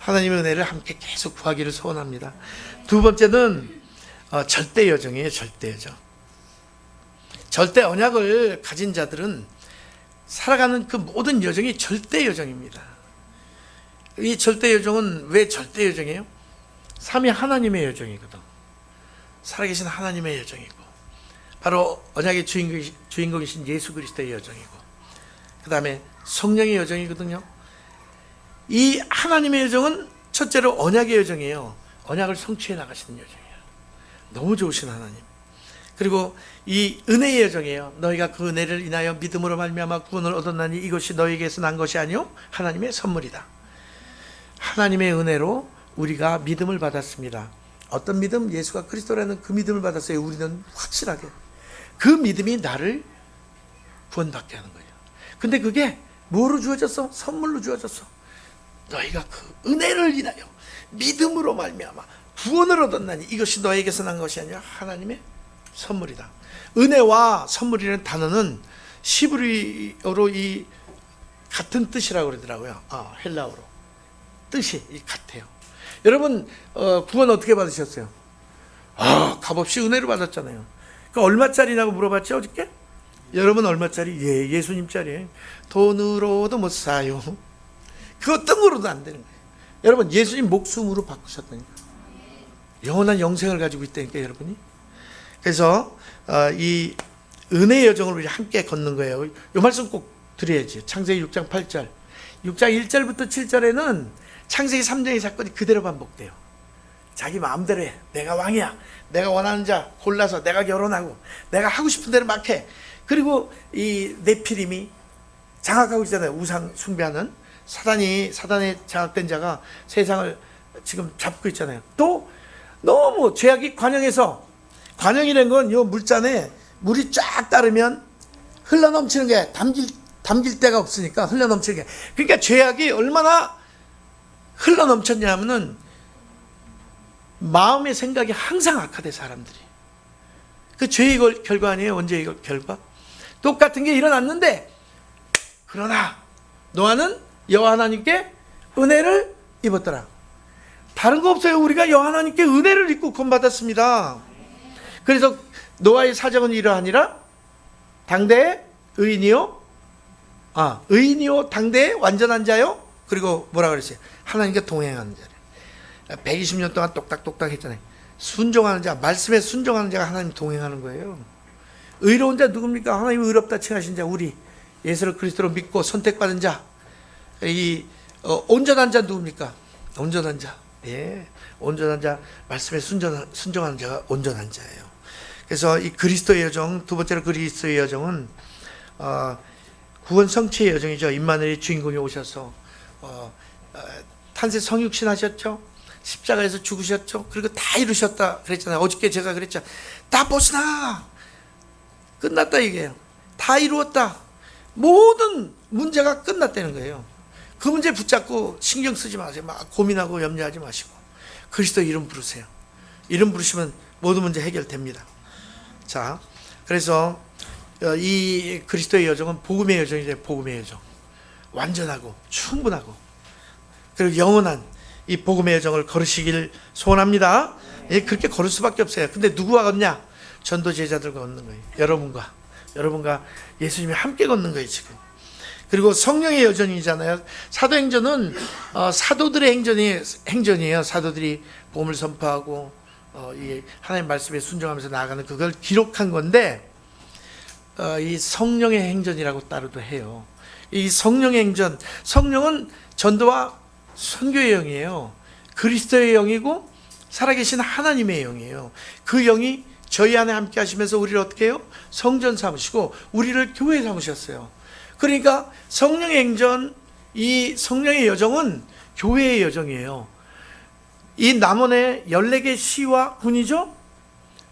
하나님의 은혜를 함께 계속 구하기를 소원합니다. 두 번째는 절대 여정이에요. 절대 여정. 절대 언약을 가진 자들은 살아가는 그 모든 여정이 절대 여정입니다. 이 절대 여정은 왜 절대 여정이에요? 삼위 하나님의 여정이거든. 살아계신 하나님의 여정이고, 바로 언약의 주인공이신 예수 그리스도의 여정이고, 그 다음에 성령의 여정이거든요. 이 하나님의 여정은 첫째로 언약의 여정이에요. 언약을 성취해 나가시는 여정이에요. 너무 좋으신 하나님. 그리고 이 은혜의 여정이에요. 너희가 그 은혜를 인하여 믿음으로 말미암아 구원을 얻었나니 이것이 너희에게서 난 것이 아니요 하나님의 선물이다. 하나님의 은혜로 우리가 믿음을 받았습니다. 어떤 믿음? 예수가 그리스도라는 그 믿음을 받았어요. 우리는 확실하게 그 믿음이 나를 구원받게 하는 거예요. 근데 그게 뭐로 주어졌어? 선물로 주어졌어. 너희가 그 은혜를 인하여 믿음으로 말미암아 구원을 얻었나니 이것이 너에게서 난 것이 아니라 하나님의 선물이다. 은혜와 선물이라는 단어는 시브리어로 이 같은 뜻이라고 그러더라고요. 헬라어로 뜻이 같아요. 여러분, 구원 어떻게 받으셨어요? 값없이 은혜로 받았잖아요. 그 얼마짜리냐고 물어봤죠, 어저께? 여러분, 얼마짜리? 예수님짜리. 돈으로도 못 사요. 그거 뜬으로도 안 되는 거예요. 여러분, 예수님 목숨으로 바꾸셨다니까. 영원한 영생을 가지고 있다니까, 여러분이. 그래서 이 은혜의 여정을 우리 함께 걷는 거예요. 이 말씀 꼭 드려야지. 창세기 6장 8절. 6장 1절부터 7절에는 창세기 3장의 사건이 그대로 반복돼요. 자기 마음대로 해. 내가 왕이야. 내가 원하는 자 골라서 내가 결혼하고 내가 하고 싶은 대로 막 해. 그리고 이 네피림이 장악하고 있잖아요. 우상 숭배하는 사단의 장악된 자가 세상을 지금 잡고 있잖아요. 또 너무 죄악이 관영이라는 건 이 물잔에 물이 쫙 따르면 흘러넘치는 게 담길 데가 없으니까 흘러넘치는 게, 그러니까 죄악이 얼마나 흘러넘쳤냐면은 마음의 생각이 항상 악하대. 사람들이 그 죄의 결과 아니에요? 원죄의 결과. 똑같은 게 일어났는데, 그러나 노아는 여호와 하나님께 은혜를 입었더라. 다른 거 없어요. 우리가 여호와 하나님께 은혜를 입고 구원받았습니다. 그래서 노아의 사정은 이러하니라. 당대의 의인이요, 의인이요 당대의 완전한 자요. 그리고 뭐라 그랬어요? 하나님께 동행하는 자래. 120년 동안 똑딱똑딱 했잖아요. 순종하는 자, 말씀에 순종하는 자가 하나님 동행하는 거예요. 의로운 자 누굽니까? 하나님 의롭다 칭하신 자, 우리 예수를 그리스도로 믿고 선택받은 자. 이 온전한 자 누굽니까? 온전한 자. 예, 온전한 자, 말씀에 순종하는 자가 온전한 자예요. 그래서 이 그리스도의 여정, 두 번째로 그리스도의 여정은 구원 성취의 여정이죠. 임마누엘의 주인공이 오셔서 탄생 성육신 하셨죠. 십자가에서 죽으셨죠. 그리고 다 이루셨다 그랬잖아요. 어저께 제가 그랬죠. 다 보시나 끝났다 이게요. 다 이루었다. 모든 문제가 끝났다는 거예요. 그 문제 붙잡고 신경 쓰지 마세요. 막 고민하고 염려하지 마시고 그리스도 이름 부르세요. 이름 부르시면 모든 문제 해결됩니다. 자, 그래서 이 그리스도의 여정은 복음의 여정이죠. 복음의 여정. 완전하고 충분하고 그리고 영원한 이 복음의 여정을 걸으시길 소원합니다. 그렇게 걸을 수밖에 없어요. 근데 누구와 걷냐? 전도 제자들과 걷는 거예요. 여러분과 예수님이 함께 걷는 거예요, 지금. 그리고 성령의 여정이잖아요. 사도행전은 사도들의 행전이에요. 사도들이 복음을 선포하고 이 하나님 말씀에 순종하면서 나아가는 그걸 기록한 건데, 이 성령의 행전이라고 따로도 해요. 이 성령의 행전, 성령은 전도와 선교의 영이에요. 그리스도의 영이고 살아계신 하나님의 영이에요. 그 영이 저희 안에 함께 하시면서 우리를 어떻게 해요? 성전 삼으시고 우리를 교회 삼으셨어요. 그러니까 성령의 행전, 이 성령의 여정은 교회의 여정이에요. 이 남원의 14개 시와 군이죠.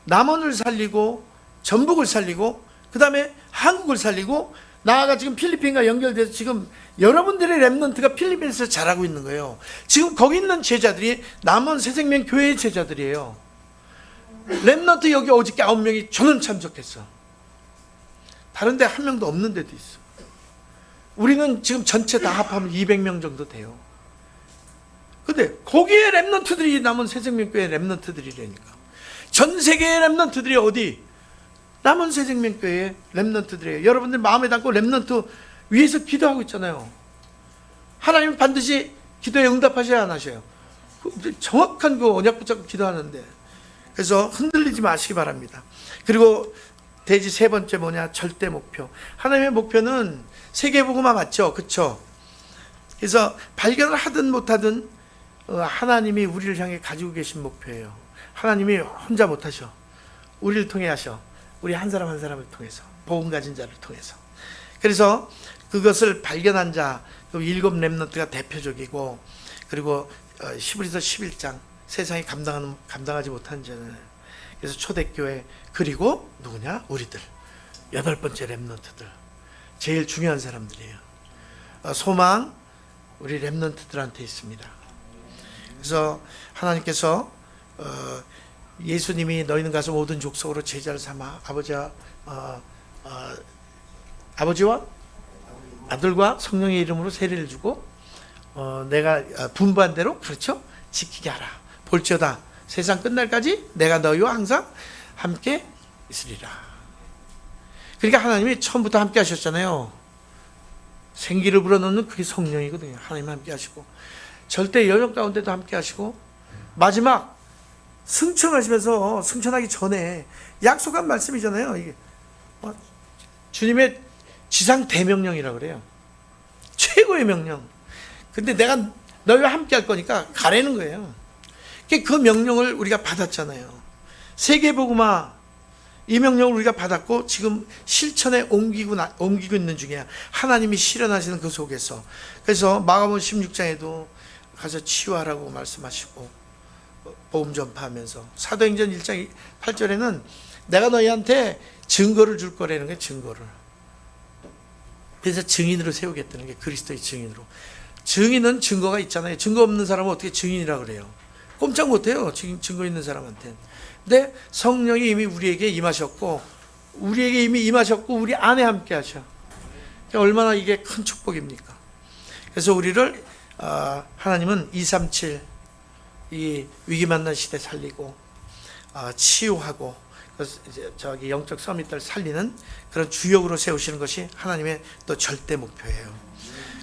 남원을 살리고 전북을 살리고 그 다음에 한국을 살리고 나아가 지금 필리핀과 연결돼서 지금 여러분들의 렘넌트가 필리핀에서 자라고 있는 거예요. 지금 거기 있는 제자들이 남원 새생명 교회의 제자들이에요. 렘넌트 여기 어저께 9명이 전원 참석했어. 다른 데 한 명도 없는 데도 있어. 우리는 지금 전체 다 합하면 200명 정도 돼요. 근데 거기에 렘넌트들이 남원 새생명교회 렘넌트들이라니까. 전 세계의 렘넌트들이 어디? 남원 새생명교회 렘넌트들이에요. 여러분들 마음에 담고 렘넌트 위해서 기도하고 있잖아요. 하나님은 반드시 기도에 응답하셔야 안 하셔요. 정확한 그 언약 붙잡고 기도하는데. 그래서 흔들리지 마시기 바랍니다. 그리고 대지 세 번째 뭐냐? 절대 목표. 하나님의 목표는 세계복음화 맞죠? 그렇죠? 그래서 발견을 하든 못하든 하나님이 우리를 향해 가지고 계신 목표예요. 하나님이 혼자 못하셔. 우리를 통해 하셔. 우리 한 사람 한 사람을 통해서, 복음 가진 자를 통해서. 그래서 그것을 발견한 자, 그 7 렘넌트가 대표적이고, 그리고 히브리서 11장 세상이 감당하지 못한 자는, 그래서 초대교회, 그리고 누구냐? 우리들 8번째 렘넌트들, 제일 중요한 사람들이에요. 소망 우리 렘넌트들한테 있습니다. 그래서 하나님께서 예수님이 너희는 가서 모든 족속으로 제자를 삼아 아버지와 아들과 성령의 이름으로 세례를 주고 내가 분부한 대로 그렇죠? 지키게 하라. 볼지어다 세상 끝날까지 내가 너희와 항상 함께 있으리라. 그러니까 하나님이 처음부터 함께 하셨잖아요. 생기를 불어넣는 그게 성령이거든요. 하나님 함께 하시고 절대 여정 가운데도 함께 하시고 마지막 승천하시면서 승천하기 전에 약속한 말씀이잖아요. 이게 주님의 지상 대명령이라고 그래요. 최고의 명령. 근데 내가 너희와 함께 할 거니까 가라는 거예요. 그 명령을 우리가 받았잖아요. 세계복음화 이 명령을 우리가 받았고 지금 실천에 옮기고 있는 중이야. 하나님이 실현하시는 그 속에서. 그래서 마가복음 16장에도 가서 치유하라고 말씀하시고 복음 전파하면서 사도행전 1장 8절에는 내가 너희한테 증거를 줄 거라는 게 증거를. 그래서 증인으로 세우겠다는 게 그리스도의 증인으로. 증인은 증거가 있잖아요. 증거 없는 사람은 어떻게 증인이라고 그래요? 꼼짝 못해요. 증거 있는 사람한테는. 근데 성령이 이미 우리에게 임하셨고 우리 안에 함께 하셔. 얼마나 이게 큰 축복입니까? 그래서 우리를 하나님은 237 이 위기 만난 시대 살리고 치유하고 저기 영적 서밋들 살리는 그런 주역으로 세우시는 것이 하나님의 또 절대 목표예요.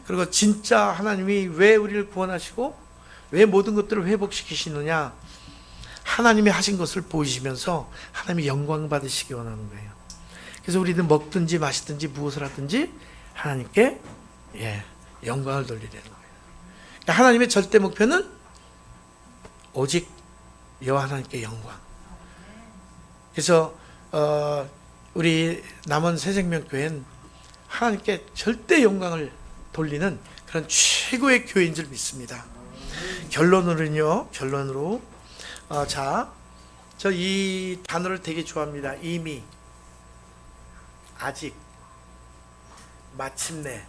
그리고 진짜 하나님이 왜 우리를 구원하시고 왜 모든 것들을 회복시키시느냐? 하나님이 하신 것을 보이시면서 하나님이 영광 받으시기 원하는 거예요. 그래서 우리는 먹든지 마시든지 무엇을 하든지 하나님께 영광을 돌리려는 거예요. 그러니까 하나님의 절대 목표는 오직 여호와 하나님께 영광. 그래서 우리 남원 새생명교회는 하나님께 절대 영광을 돌리는 그런 최고의 교회인 줄 믿습니다. 결론으로 저 이 단어를 되게 좋아합니다. 이미, 아직, 마침내.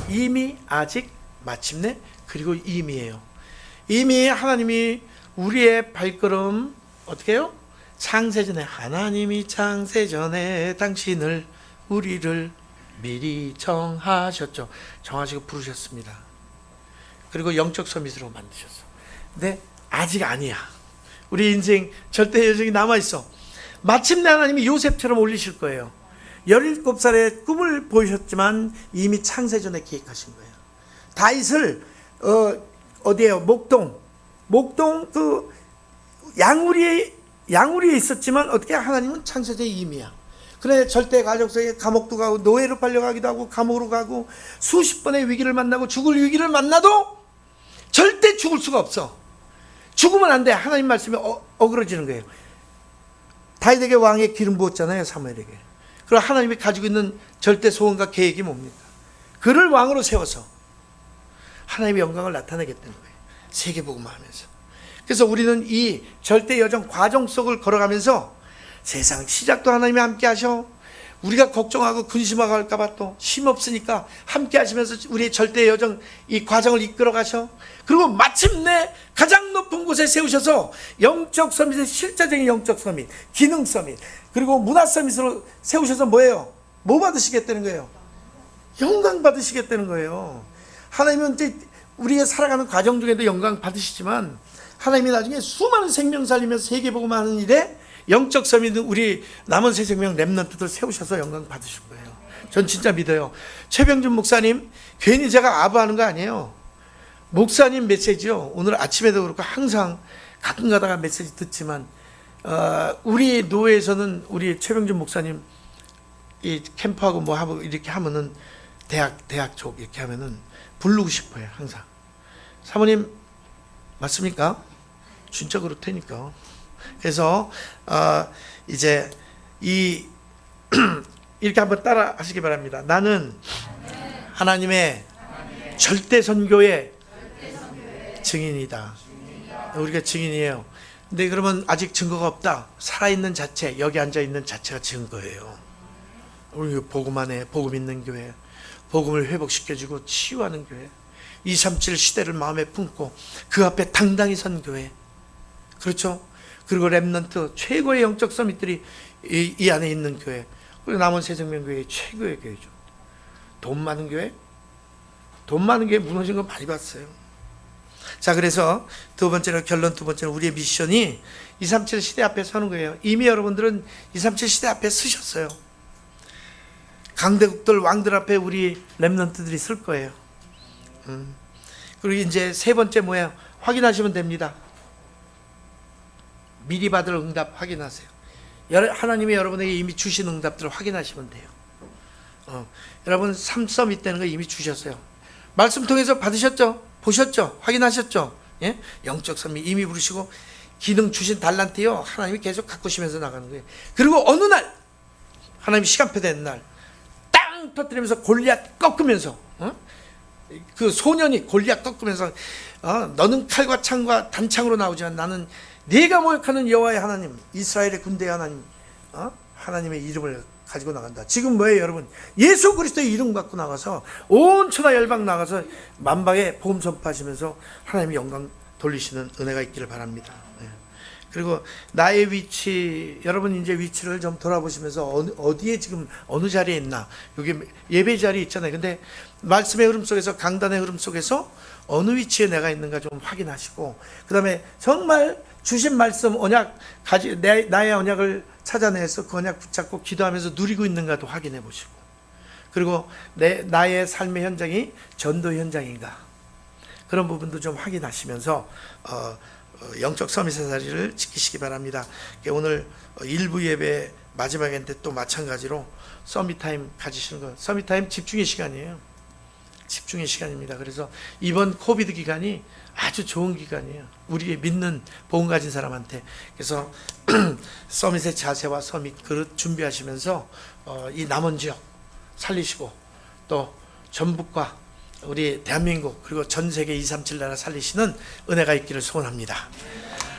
이미, 아직, 마침내, 그리고 이미예요. 이미 하나님이 우리의 발걸음 어떻게 해요? 창세전에 하나님이 창세전에 당신을 우리를 미리 정하셨죠. 정하시고 부르셨습니다. 그리고 영적 서밋으로 만드셨어. 근데 아직 아니야. 우리 인생 절대 여정이 남아있어. 마침내 하나님이 요셉처럼 올리실 거예요. 17살에 꿈을 보이셨지만 이미 창세전에 기획하신 거예요. 다윗을 어디에요? 목동 그 양우리에 있었지만 어떻게 하나님은 창세자의 임이야. 그래 절대 가족 속에 감옥도 가고 노예로 팔려가기도 하고 감옥으로 가고 수십 번의 위기를 만나고 죽을 위기를 만나도 절대 죽을 수가 없어. 죽으면 안 돼. 하나님 말씀에 어그러지는 거예요. 다윗에게 왕의 기름 부었잖아요, 사무엘에게. 그리고 하나님이 가지고 있는 절대 소원과 계획이 뭡니까? 그를 왕으로 세워서 하나님의 영광을 나타내겠다는 거예요. 세계복음화 하면서. 그래서 우리는 이 절대 여정 과정 속을 걸어가면서 세상 시작도 하나님이 함께 하셔. 우리가 걱정하고 근심하고 할까봐 또 힘없으니까 함께 하시면서 우리의 절대 여정 이 과정을 이끌어 가셔. 그리고 마침내 가장 높은 곳에 세우셔서 영적 서밋의 실제적인 영적 서밋, 기능 서밋, 그리고 문화 서밋으로 세우셔서 뭐예요? 뭐 받으시겠다는 거예요? 영광 받으시겠다는 거예요. 하나님은 이제 우리가 살아가는 과정 중에도 영광 받으시지만 하나님이 나중에 수많은 생명 살리면서 세계복음하는 일에 영적 서밋은 우리 남은 새 생명 렘넌트들 세우셔서 영광 받으실 거예요. 전 진짜 믿어요. 최병준 목사님 괜히 제가 아부하는 거 아니에요. 목사님 메시지요. 오늘 아침에도 그렇고 항상 가끔 가다가 메시지 듣지만 우리 노회에서는 우리 최병준 목사님 이 캠프하고 뭐 하고 이렇게 하면은 대학 쪽 이렇게 하면은 부르고 싶어요. 항상. 사모님 맞습니까? 진짜 그렇다니까. 그래서 이제 이렇게 한번 따라 하시기 바랍니다. 나는 하나님의 절대 선교의 증인이다. 우리가 증인이에요. 근데 그러면 아직 증거가 없다. 살아있는 자체, 여기 앉아있는 자체가 증거예요. 우리 복음 안에 복음 있는 교회, 복음을 회복시켜주고 치유하는 교회, 237 시대를 마음에 품고 그 앞에 당당히 선 교회. 그렇죠? 그리고 렘넌트 최고의 영적 서밋들이 이 안에 있는 교회. 그리고 남은 새생명교회의 최고의 교회죠. 돈 많은 교회? 돈 많은 교회 무너진 거 많이 봤어요. 자, 그래서 두 번째로, 결론 두 번째로 우리의 미션이 237 시대 앞에 서는 거예요. 이미 여러분들은 237 시대 앞에 서셨어요. 강대국들 왕들 앞에 우리 렘넌트들이 설 거예요. 그리고 이제 세 번째 뭐예요? 확인하시면 됩니다. 미리 받을 응답 확인하세요. 하나님이 여러분에게 이미 주신 응답들을 확인하시면 돼요. 여러분 3서밋 되는 거 이미 주셨어요. 말씀 통해서 받으셨죠? 보셨죠? 확인하셨죠? 예? 영적 서밋 이미 부르시고 기능 주신 달란트요. 하나님이 계속 가꾸시면서 나가는 거예요. 그리고 어느 날 하나님 시간표 되는 날 땅 터뜨리면서 골리앗 꺾으면서 그 소년이 골리앗 꺾으면서 너는 칼과 창과 단창으로 나오지만 나는 네가 모욕하는 여호와의 하나님, 이스라엘의 군대의 하나님, 하나님의 이름을 가지고 나간다. 지금 뭐예요, 여러분? 예수 그리스도의 이름 갖고 나가서 온 천하 열방 나가서 만방에 복음 선포하시면서 하나님의 영광 돌리시는 은혜가 있기를 바랍니다. 그리고 나의 위치, 여러분 이제 위치를 좀 돌아보시면서 어디에 지금 어느 자리에 있나? 여기 예배 자리에 있잖아요. 근데 말씀의 흐름 속에서, 강단의 흐름 속에서 어느 위치에 내가 있는가 좀 확인하시고, 그 다음에 정말 주신 말씀 언약 나의 언약을 찾아내서 그 언약 붙잡고 기도하면서 누리고 있는가도 확인해 보시고, 그리고 나의 삶의 현장이 전도 현장인가, 그런 부분도 좀 확인하시면서 영적 서밋의 자리를 지키시기 바랍니다. 오늘 일부 예배 마지막인데 또 마찬가지로 서밋 타임 가지시는 거. 서밋 타임 집중의 시간이에요. 집중의 시간입니다. 그래서 이번 코비드 기간이 아주 좋은 기간이에요. 우리 믿는 복음 가진 사람한테. 그래서 서밋의 자세와 서밋 그릇 준비하시면서 이 남은 지역 살리시고 또 전북과 우리 대한민국 그리고 전 세계 237 나라 살리시는 은혜가 있기를 소원합니다.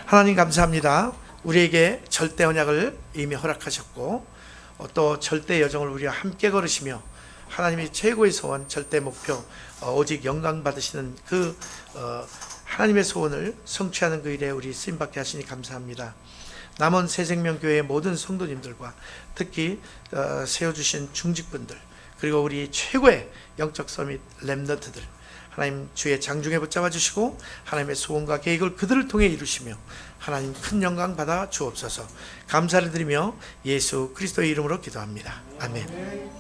하나님 감사합니다. 우리에게 절대 언약을 이미 허락하셨고 또 절대 여정을 우리와 함께 걸으시며 하나님의 최고의 소원, 절대 목표, 오직 영광 받으시는 그 하나님의 소원을 성취하는 그 일에 우리 쓰임받게 하시니 감사합니다. 남은 새생명교회의 모든 성도님들과 특히 세워주신 중직분들 그리고 우리 최고의 영적 서밋 렘넌트들 하나님 주의 장중에 붙잡아 주시고 하나님의 소원과 계획을 그들을 통해 이루시며 하나님 큰 영광 받아 주옵소서. 감사를 드리며 예수 그리스도의 이름으로 기도합니다. 아멘.